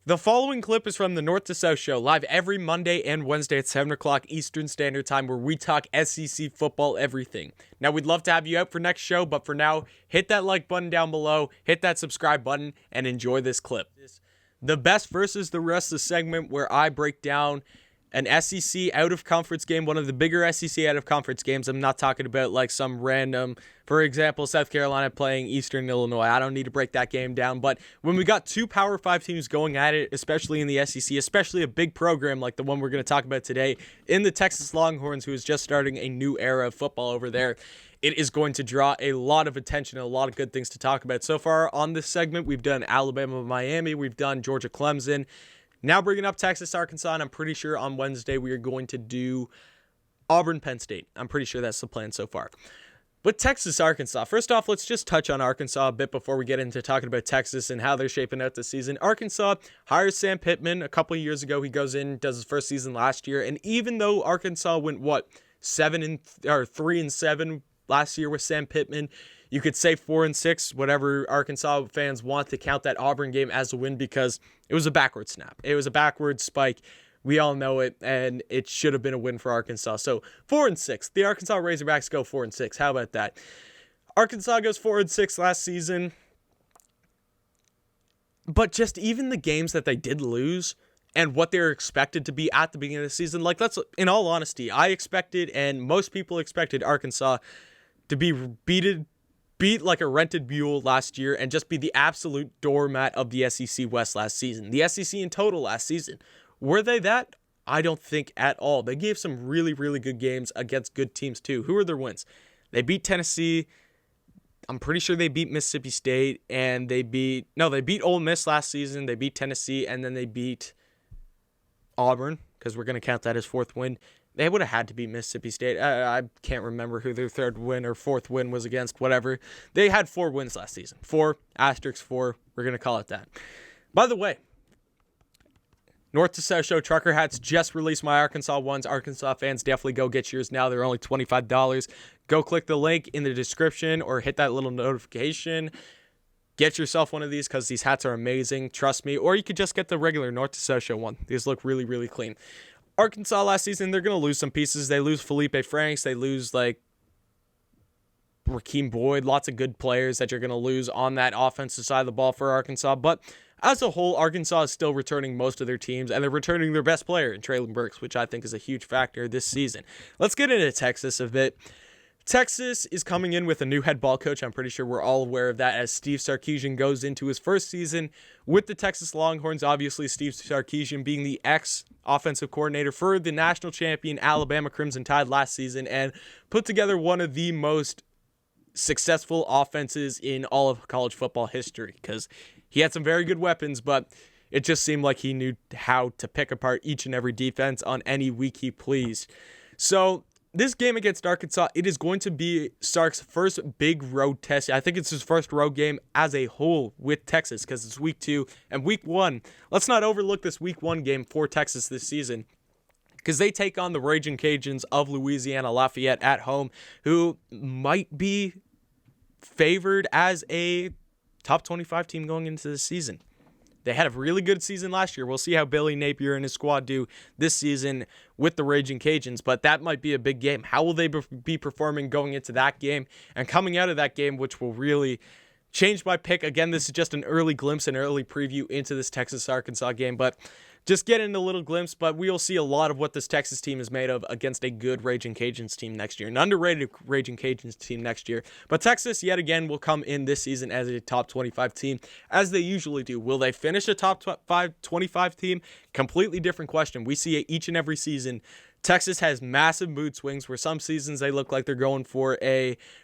The following clip is from the North to South Show, live every Monday and Wednesday at 7 o'clock Eastern Standard Time, where we talk SEC football everything. Now, we'd love to have you out for next show, but for now, hit that like button down below, hit that subscribe button, and enjoy this clip. The best versus the rest of the segment where I break down an SEC out-of-conference game, one of the bigger SEC out-of-conference games. I'm not talking about like some random, for example, South Carolina playing Eastern Illinois. I don't need to break that game down. But when we got two Power 5 teams going at it, especially in the SEC, especially a big program like the one we're going to talk about today in the Texas Longhorns, who is just starting a new era of football over there, it is going to draw a lot of attention and a lot of good things to talk about. So far on this segment, we've done Alabama, Miami, we've done Georgia, Clemson. Now bringing up Texas, Arkansas, and I'm pretty sure on Wednesday we are going to do Auburn, Penn State. I'm pretty sure that's the plan so far. But Texas, Arkansas. First off, let's just touch on Arkansas a bit before we get into talking about Texas and how they're shaping out this season. Arkansas hires Sam Pittman a couple of years ago. He goes in, does his first season last year, and even though Arkansas went 3-7 last year with Sam Pittman, you could say 4-6, whatever Arkansas fans want to count that Auburn game as a win because it was a backward snap. It was a backward spike. We all know it, and it should have been a win for Arkansas. So 4-6. The Arkansas Razorbacks go 4-6. How about that? Arkansas goes 4-6 last season. But just even the games that they did lose and what they were expected to be at the beginning of the season, like, let's, in all honesty, I expected, and most people expected Arkansas to be beat like a rented mule last year and just be the absolute doormat of the SEC West last season. The SEC in total last season. Were they that? I don't think at all. They gave some really, really good games against good teams too. Who are their wins? They beat Tennessee. I'm pretty sure they beat Mississippi State, and they beat Ole Miss last season. They beat Tennessee, and then they beat Auburn, because we're going to count that as fourth win. They would have had to beat Mississippi State. I can't remember who their third win or fourth win was against, whatever. They had 4 wins last season. 4, asterisk 4. We're going to call it that. By the way, North to South Show Trucker Hats just released my Arkansas ones. Arkansas fans, definitely go get yours now. They're only $25. Go click the link in the description or hit that little notification. Get yourself one of these because these hats are amazing. Trust me. Or you could just get the regular North to South Show one. These look really, really clean. Arkansas last season, they're going to lose some pieces. They lose Felipe Franks. They lose, like, Rakeem Boyd. Lots of good players that you're going to lose on that offensive side of the ball for Arkansas. But as a whole, Arkansas is still returning most of their teams, and they're returning their best player in Traylon Burks, which I think is a huge factor this season. Let's get into Texas a bit. Texas is coming in with a new head ball coach. I'm pretty sure we're all aware of that as Steve Sarkisian goes into his first season with the Texas Longhorns. Obviously, Steve Sarkisian being the ex-offensive coordinator for the national champion Alabama Crimson Tide last season and put together one of the most successful offenses in all of college football history because he had some very good weapons, but it just seemed like he knew how to pick apart each and every defense on any week he pleased. So this game against Arkansas, it is going to be Sark's first big road test. I think it's his first road game as a whole with Texas because it's week 2 and week 1. Let's not overlook this week 1 game for Texas this season because they take on the Raging Cajuns of Louisiana Lafayette at home, who might be favored as a top 25 team going into the season. They had a really good season last year. We'll see how Billy Napier and his squad do this season with the Raging Cajuns, but that might be a big game. How will they be performing going into that game and coming out of that game, which will really change my pick? Again, this is just an early glimpse, an early preview into this Texas-Arkansas game, but just getting a little glimpse, but we will see a lot of what this Texas team is made of against a good Raging Cajuns team next year, an underrated Raging Cajuns team next year. But Texas, yet again, will come in this season as a top 25 team, as they usually do. Will they finish a top 25 team? Completely different question. We see it each and every season. Texas has massive mood swings where some seasons they look like they're going for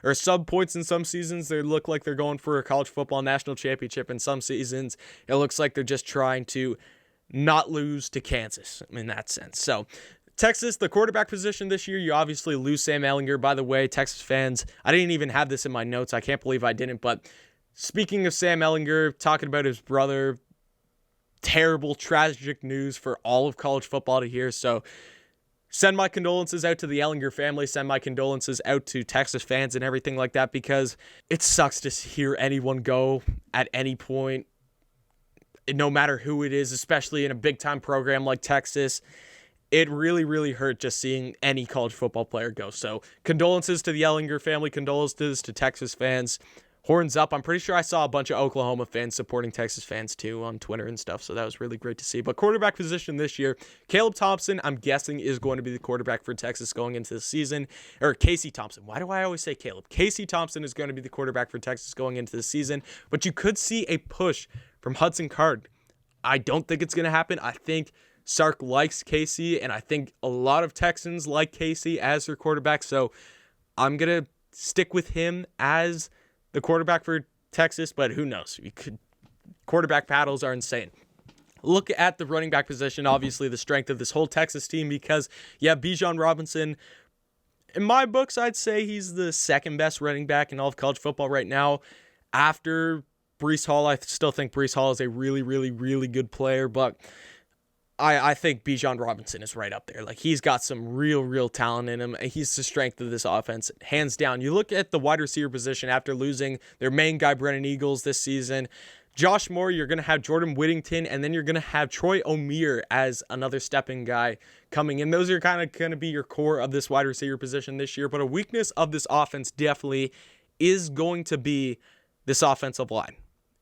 or sub points in some seasons they look like they're going for a college football national championship. In some seasons, it looks like they're just trying to not lose to Kansas in that sense. So Texas, the quarterback position this year, you obviously lose Sam Ehlinger. By the way, Texas fans, I didn't even have this in my notes. I can't believe I didn't. But speaking of Sam Ehlinger, talking about his brother, terrible, tragic news for all of college football to hear. So send my condolences out to the Ehlinger family. Send my condolences out to Texas fans and everything like that, because it sucks to hear anyone go at any point. no matter who it is, especially in a big-time program like Texas. It really, really hurt just seeing any college football player go. So condolences to the Ellinger family, condolences to Texas fans. Horns up. I'm pretty sure I saw a bunch of Oklahoma fans supporting Texas fans too on Twitter and stuff, so that was really great to see. But quarterback position this year, Caleb Thompson, I'm guessing, is going to be the quarterback for Texas going into the season. Or Casey Thompson. Why do I always say Caleb? Casey Thompson is going to be the quarterback for Texas going into the season, but you could see a push from Hudson Card. I don't think it's going to happen. I think Sark likes Casey, and I think a lot of Texans like Casey as their quarterback, so I'm going to stick with him as the quarterback for Texas, but who knows? Quarterback battles are insane. Look at the running back position, obviously the strength of this whole Texas team, because you have Bijan Robinson. In my books, I'd say he's the second best running back in all of college football right now. After Breece Hall, I still think Breece Hall is a really, really, really good player, but I think Bijan Robinson is right up there. Like, he's got some real talent in him. He's the strength of this offense, hands down. You look at the wide receiver position after losing their main guy, Brennan Eagles, this season. Josh Moore, you're going to have Jordan Whittington, and then you're going to have Troy O'Meara as another stepping guy coming in. Those are kind of going to be your core of this wide receiver position this year. But a weakness of this offense definitely is going to be this offensive line.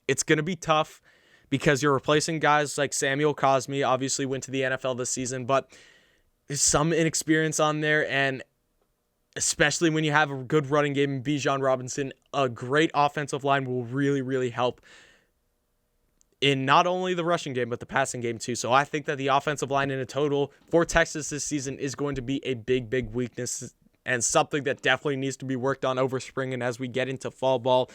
It's going to be tough, because you're replacing guys like Samuel Cosme, obviously went to the NFL this season, but there's some inexperience on there, and especially when you have a good running game in Bijan Robinson, a great offensive line will really, really help in not only the rushing game, but the passing game too. So I think that the offensive line in a total for Texas this season is going to be a big weakness, and something that definitely needs to be worked on over spring and as we get into fall ball.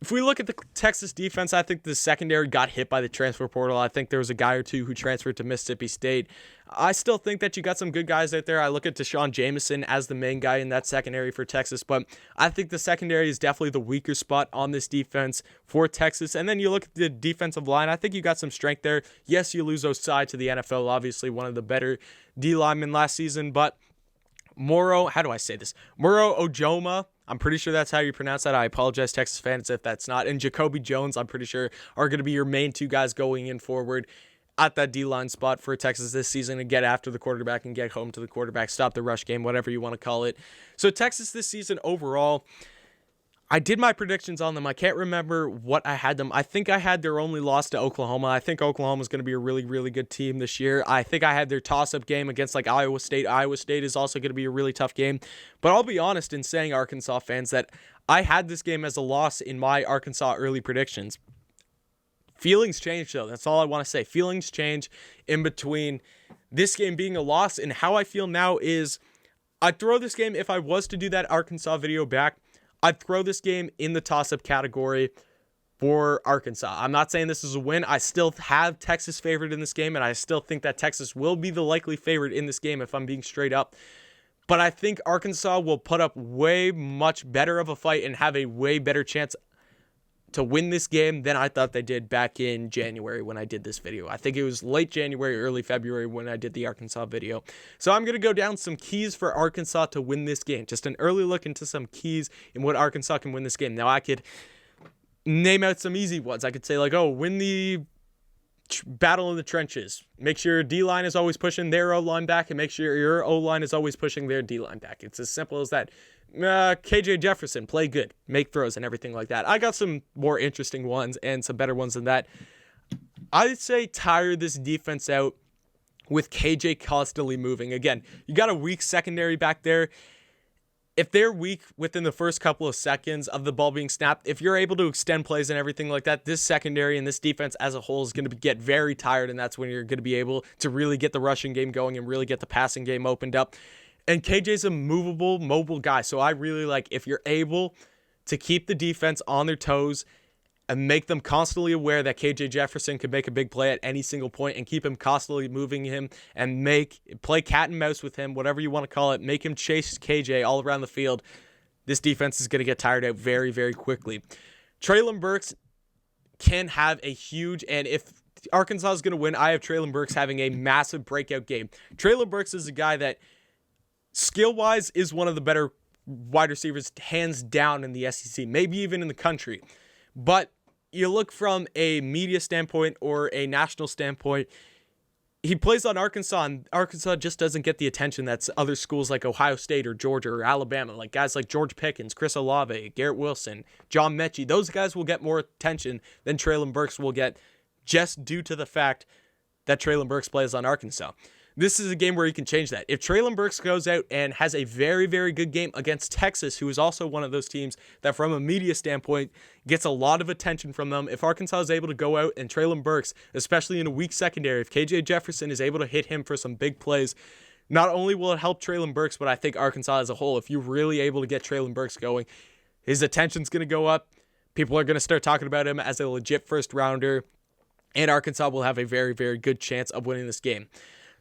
If we look at the Texas defense, I think the secondary got hit by the transfer portal. I think there was a guy or two who transferred to Mississippi State. I still think that you got some good guys out there. I look at Deshaun Jameson as the main guy in that secondary for Texas, but I think the secondary is definitely the weaker spot on this defense for Texas. And then you look at the defensive line. I think you got some strength there. Yes, you lose Osai to the NFL, obviously one of the better D linemen last season, but Moro Ojoma, I'm pretty sure that's how you pronounce that. I apologize, Texas fans, if that's not. And Jacoby Jones, I'm pretty sure, are going to be your main two guys going in forward at that D-line spot for Texas this season, and get after the quarterback and get home to the quarterback, stop the rush game, whatever you want to call it. So Texas this season overall, I did my predictions on them. I can't remember what I had them. I think I had their only loss to Oklahoma. I think Oklahoma is going to be a really good team this year. I think I had their toss-up game against like Iowa State. Iowa State is also going to be a really tough game. But I'll be honest in saying, Arkansas fans, that I had this game as a loss in my Arkansas early predictions. Feelings change, though. That's all I want to say. Feelings change in between this game being a loss, and how I feel now is I'd throw this game, if I was to do that Arkansas video back, I'd throw this game in the toss-up category for Arkansas. I'm not saying this is a win. I still have Texas favored in this game, and I still think that Texas will be the likely favorite in this game if I'm being straight up. But I think Arkansas will put up way much better of a fight and have a way better chance to win this game than I thought they did back in January when I did this video. I think it was late January, early February when I did the Arkansas video. So I'm going to go down some keys for Arkansas to win this game. Just an early look into some keys in what Arkansas can win this game. Now I could name out some easy ones. I could say like, win the battle in the trenches. Make sure your D-line is always pushing their O-line back, and make sure your O-line is always pushing their D-line back. It's as simple as that. KJ Jefferson, play good, make throws, and everything like that. I got some more interesting ones and some better ones than that. I'd say tire this defense out with KJ constantly moving. Again, you got a weak secondary back there. If they're weak within the first couple of seconds of the ball being snapped, if you're able to extend plays and everything like that, this secondary and this defense as a whole is going to get very tired, and that's when you're going to be able to really get the rushing game going and really get the passing game opened up. And KJ's a mobile guy, so I really like if you're able to keep the defense on their toes and make them constantly aware that KJ Jefferson could make a big play at any single point, and keep him constantly moving him and play cat and mouse with him, whatever you want to call it, make him chase KJ all around the field. This defense is going to get tired out very, very quickly. Treylon Burks can have a huge, and if Arkansas is going to win, I have Treylon Burks having a massive breakout game. Treylon Burks is a guy that skill-wise is one of the better wide receivers hands down in the SEC, maybe even in the country. But you look from a media standpoint or a national standpoint, he plays on Arkansas, and Arkansas just doesn't get the attention that other schools like Ohio State or Georgia or Alabama, like guys like George Pickens, Chris Olave, Garrett Wilson, John Mechie, those guys will get more attention than Treylon Burks will get, just due to the fact that Treylon Burks plays on Arkansas. This is a game where you can change that. If Treylon Burks goes out and has a very, very good game against Texas, who is also one of those teams that from a media standpoint gets a lot of attention from them, if Arkansas is able to go out and Treylon Burks, especially in a weak secondary, if KJ Jefferson is able to hit him for some big plays, not only will it help Treylon Burks, but I think Arkansas as a whole, if you're really able to get Treylon Burks going, his attention's going to go up. People are going to start talking about him as a legit first rounder, and Arkansas will have a very, very good chance of winning this game.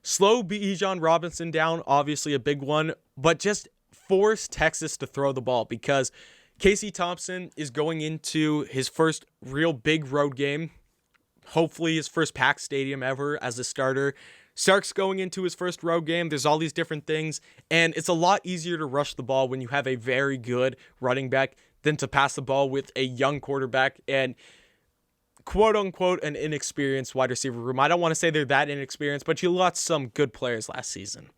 Slow Bijan Robinson down, obviously a big one, but just force Texas to throw the ball, because Casey Thompson is going into his first real big road game, hopefully his first packed stadium ever as a starter. Sark's going into his first road game. There's all these different things, and it's a lot easier to rush the ball when you have a very good running back than to pass the ball with a young quarterback and quote-unquote an inexperienced wide receiver room. I don't want to say they're that inexperienced, but you lost some good players last season.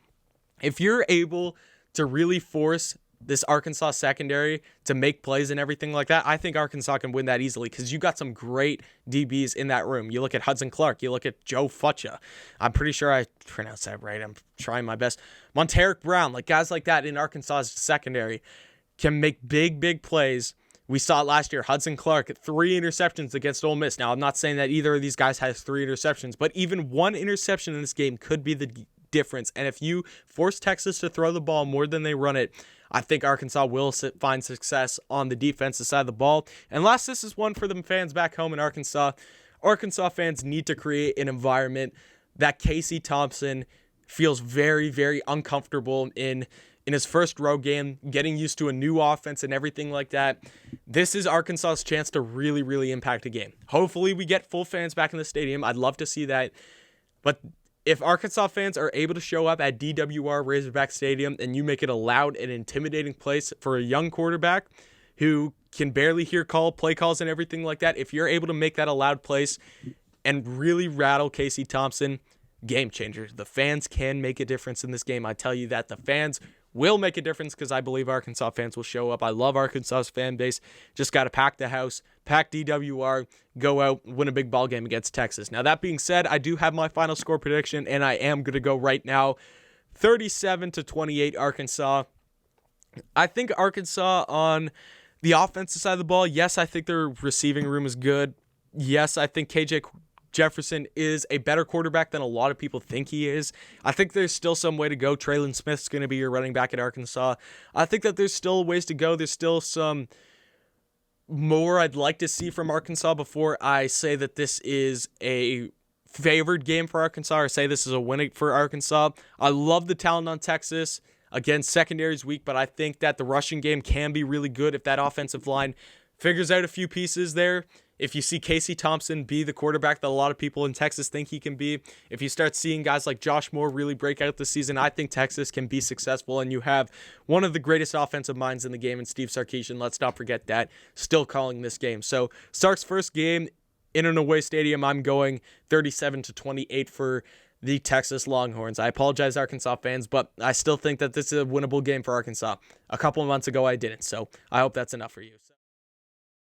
If you're able to really force this Arkansas secondary to make plays and everything like that, I think Arkansas can win that easily, because you got some great DBs in that room. You look at Hudson Clark. You look at Joe Futcha. I'm pretty sure I pronounced that right. I'm trying my best. Monteric Brown, like guys like that in Arkansas's secondary can make big, big plays. We saw it last year. Hudson Clark, 3 interceptions against Ole Miss. Now, I'm not saying that either of these guys has 3 interceptions, but even 1 interception in this game could be the difference. And if you force Texas to throw the ball more than they run it, I think Arkansas will find success on the defensive side of the ball. And last, this is one for the fans back home in Arkansas. Arkansas fans need to create an environment that Casey Thompson feels very, very uncomfortable in his first road game, getting used to a new offense and everything like that. This is Arkansas's chance to really, really impact a game. Hopefully we get full fans back in the stadium. I'd love to see that. But if Arkansas fans are able to show up at DWR Razorback Stadium and you make it a loud and intimidating place for a young quarterback who can barely hear play calls and everything like that, if you're able to make that a loud place and really rattle Casey Thompson, game changer. The fans can make a difference in this game. I tell you that the fans will make a difference, because I believe Arkansas fans will show up. I love Arkansas's fan base. Just got to pack the house, pack DWR, go out, win a big ball game against Texas. Now, that being said, I do have my final score prediction, and I am going to go right now. 37-28 Arkansas. I think Arkansas on the offensive side of the ball, yes, I think their receiving room is good. Yes, I think KJ Jefferson is a better quarterback than a lot of people think he is. I think there's still some way to go. Traylon Smith's going to be your running back at Arkansas. I think that there's still ways to go. There's still some more I'd like to see from Arkansas before I say that this is a favored game for Arkansas or say this is a win for Arkansas. I love the talent on Texas. Again, secondary's weak, but I think that the rushing game can be really good if that offensive line figures out a few pieces there. If you see Casey Thompson be the quarterback that a lot of people in Texas think he can be, if you start seeing guys like Josh Moore really break out this season, I think Texas can be successful, and you have one of the greatest offensive minds in the game in Steve Sarkisian. Let's not forget that. Still calling this game. So Sark's first game in an away stadium, I'm going 37-28 for the Texas Longhorns. I apologize, Arkansas fans, but I still think that this is a winnable game for Arkansas. A couple of months ago, I didn't, so I hope that's enough for you.